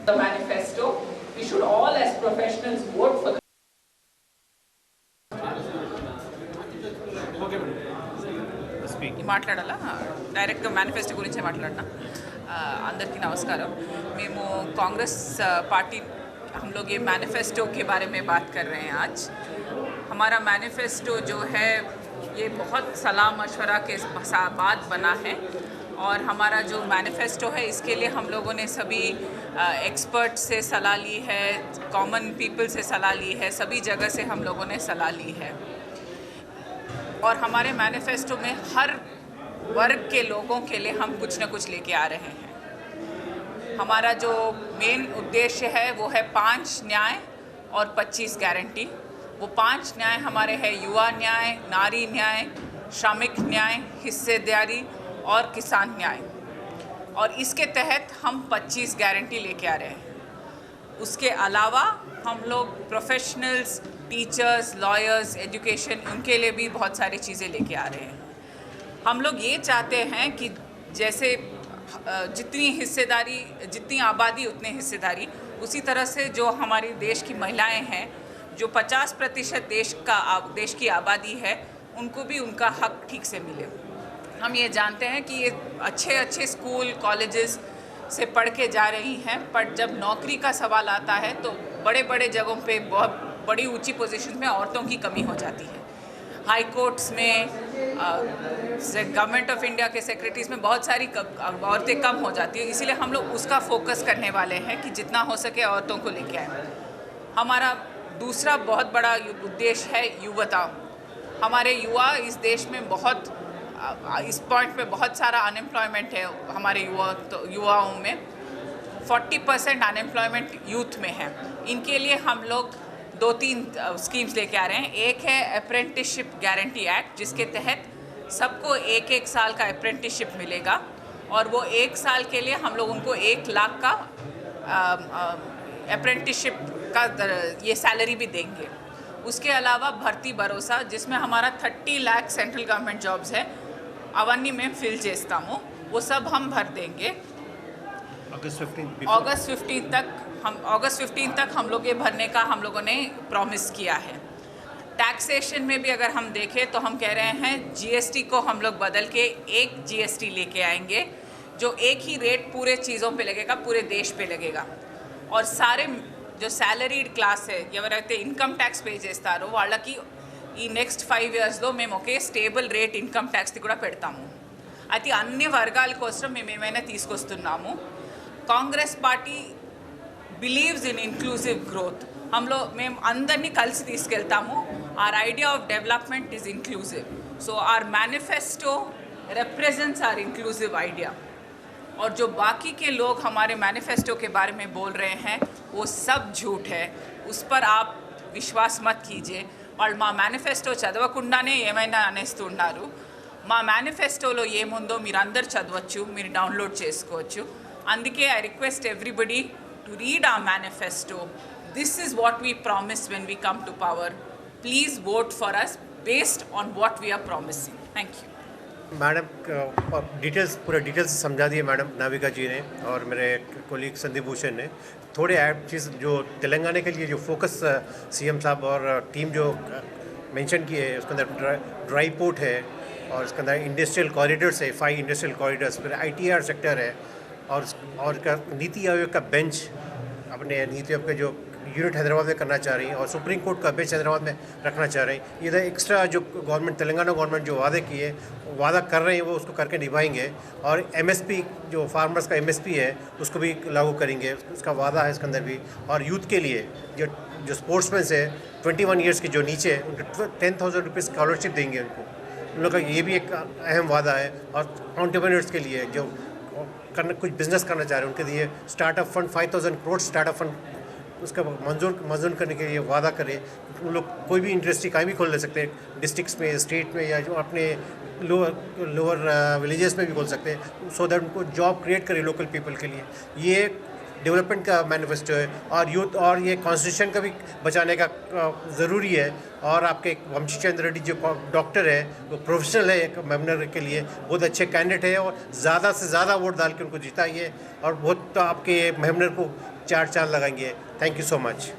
The manifesto, we should all as professionals vote for the మాట్లాడాలా డైరెక్ట్గా manifesto గురించే మాట్లాడినా అందరికీ नमस्कारम మేము कांग्रेस पार्टी हम लोग ये मैनिफेस्टो के बारे में बात कर रहे हैं आज। हमारा मैनिफेस्टो जो है ये बहुत सलाह मशवरा के बाद बना है और हमारा जो मैनिफेस्टो है इसके लिए हम लोगों ने सभी एक्सपर्ट से सलाह ली है, कॉमन पीपल से सलाह ली है, सभी जगह से हम लोगों ने सलाह ली है और हमारे मैनिफेस्टो में हर वर्ग के लोगों के लिए हम कुछ न कुछ लेके आ रहे हैं। हमारा जो मेन उद्देश्य है वो है 5 न्याय और 25 गारंटी। वो 5 न्याय हमारे हैं युवा न्याय, नारी न्याय, श्रमिक न्याय, हिस्सेदारी और किसान न्याय, और इसके तहत हम 25 गारंटी लेके आ रहे हैं। उसके अलावा हम लोग प्रोफेशनल्स, टीचर्स, लॉयर्स, एजुकेशन, उनके लिए भी बहुत सारी चीज़ें लेके आ रहे हैं। हम लोग ये चाहते हैं कि जैसे जितनी हिस्सेदारी, जितनी आबादी उतने हिस्सेदारी, उसी तरह से जो हमारी देश की महिलाएं हैं, जो 50% देश की आबादी है, उनको भी उनका हक ठीक से मिले। हम ये जानते हैं कि ये अच्छे स्कूल कॉलेजेस से पढ़ के जा रही हैं, पर जब नौकरी का सवाल आता है तो बड़े जगहों पे बहुत बड़ी ऊंची पोजीशन में औरतों की कमी हो जाती है। हाई कोर्ट्स में, गवर्नमेंट ऑफ इंडिया के सेक्रेटरीज में बहुत सारी औरतें कम हो जाती है। इसीलिए हम लोग उसका फोकस करने वाले हैं कि जितना हो सके औरतों को लेके आए। हमारा दूसरा बहुत बड़ा उद्देश्य है युवता। हमारे युवा इस देश में इस पॉइंट पे बहुत सारा अनएम्प्लॉयमेंट है। हमारे युवाओं में 40% अनएम्प्लॉयमेंट यूथ में है। इनके लिए हम लोग 2-3 स्कीम्स लेके आ रहे हैं। एक है अप्रेंटिसशिप गारंटी एक्ट, जिसके तहत सबको 1-1 साल का अप्रेंटिसशिप मिलेगा और वो 1 साल के लिए हम लोग उनको 1 लाख का अप्रेंटिसशिप का ये सैलरी भी देंगे। उसके अलावा भर्ती भरोसा, जिसमें हमारा 30 लाख सेंट्रल गवर्नमेंट जॉब्स है, అవన్నీ మేము ఫిల్ చేస్తాము, वो सब हम भर देंगे। अगस्त 15 तक हम लोग ये भरने का हम लोगों ने प्रॉमिस किया है। टैक्सेशन में भी अगर हम देखें तो हम कह रहे हैं जीएसटी को हम लोग बदल के एक जीएसटी लेके आएंगे, जो एक ही रेट पूरे चीज़ों पे लगेगा, पूरे देश पे लगेगा। और सारे जो सैलरीड क्लास है, ఎవరైతే ఇన్కమ్ ట్యాక్స్ పే చేస్తారో వాళ్ళకి ఈ నెక్స్ట్ 5 ఇయర్స్లో మేము ఒకే స్టేబుల్ రేట్ ఇన్కమ్ ట్యాక్స్ది కూడా పెడతాము। అయితే అన్ని వర్గాల కోసం మేము ఏమైనా తీసుకొస్తున్నాము। Congress party believes in inclusive growth. మేము అందరినీ కలిసి తీసుకెళ్తాము। Our idea of development is inclusive, so our manifesto represents our inclusive idea. और जो बाकी के लोग हमारे मैनिफेस्टो के बारे में बोल रहे हैं वो सब झूठ है, उस पर आप विश्वास मत कीजिए। और మా మేనిఫెస్టో చదవకుండానే ఏమైనా అనేస్తున్నారు। మా మేనిఫెస్టోలో ఏముందో మీరందరూ చదవచ్చు, మీరు డౌన్లోడ్ చేసుకోవచ్చు। అందుకే I request everybody to read our manifesto. This is what we promise when we come to power. Please vote for us based on what we are promising. Thank you. Madam पूरे details समझा दिए madam Navika जी ने और मेरे colleague Sandeep Bhushan ने। थोड़े चीज़ जो तेलंगाना के लिए जो फोकस सीएम साहब और टीम जो मेंशन किए है, उसके अंदर ड्राई पोर्ट है और उसके अंदर इंडस्ट्रियल कॉरिडोर्स है, 5 इंडस्ट्रियल कॉरिडोर्स, फिर ITR सेक्टर है और नीति आयोग का बेंच अपने नीति आयोग का जो यूनिट हैदराबाद में करना चाह रही है और सुप्रीम कोर्ट का बेंच हैदराबाद में रखना चाह रही है। ये एक्स्ट्रा जो गवर्नमेंट तेलंगाना गवर्नमेंट जो वादा कर रहे हैं वो उसको करके निभाएंगे। और MSP जो फार्मर्स का MSP है उसको भी लागू करेंगे, उसका वादा है इसके अंदर भी। और यूथ के लिए जो स्पोर्ट्समैन है 21 ईयर्स के जो नीचे उनको 10,000 रुपीज़ स्कॉलरशिप देंगे उनको। उन लोग का ये भी एक अहम वादा है। और एंटरप्रेन्योर्स के लिए जो कुछ बिजनेस करना चाह रहे हैं उनके लिए startup fund 5,000 crore startup fund उसका मंजूर करने के लिए वादा करें। उन लोग कोई भी इंडस्ट्री कहीं भी खोल ले सकते हैं, डिस्ट्रिक्ट्स में, स्टेट में, या जो अपने लोअर विलेजेस में भी खोल सकते हैं, सो दैट उनको जॉब क्रिएट करें लोकल पीपल के लिए। ये डेवलपमेंट का मैनिफेस्टो है और यूथ और ये कॉन्स्टिट्यूशन का भी बचाने का ज़रूरी है। और आपके वंशी चंद्र रेड्डी जो डॉक्टर है, वो प्रोफेशनल है, एक मेमनर के लिए बहुत अच्छे कैंडिडेट है और ज़्यादा से ज़्यादा वोट डाल के उनको जिताइए और बहुत तो आपके मेमनर को 4 चांद लगाएंगे। Thank you so much.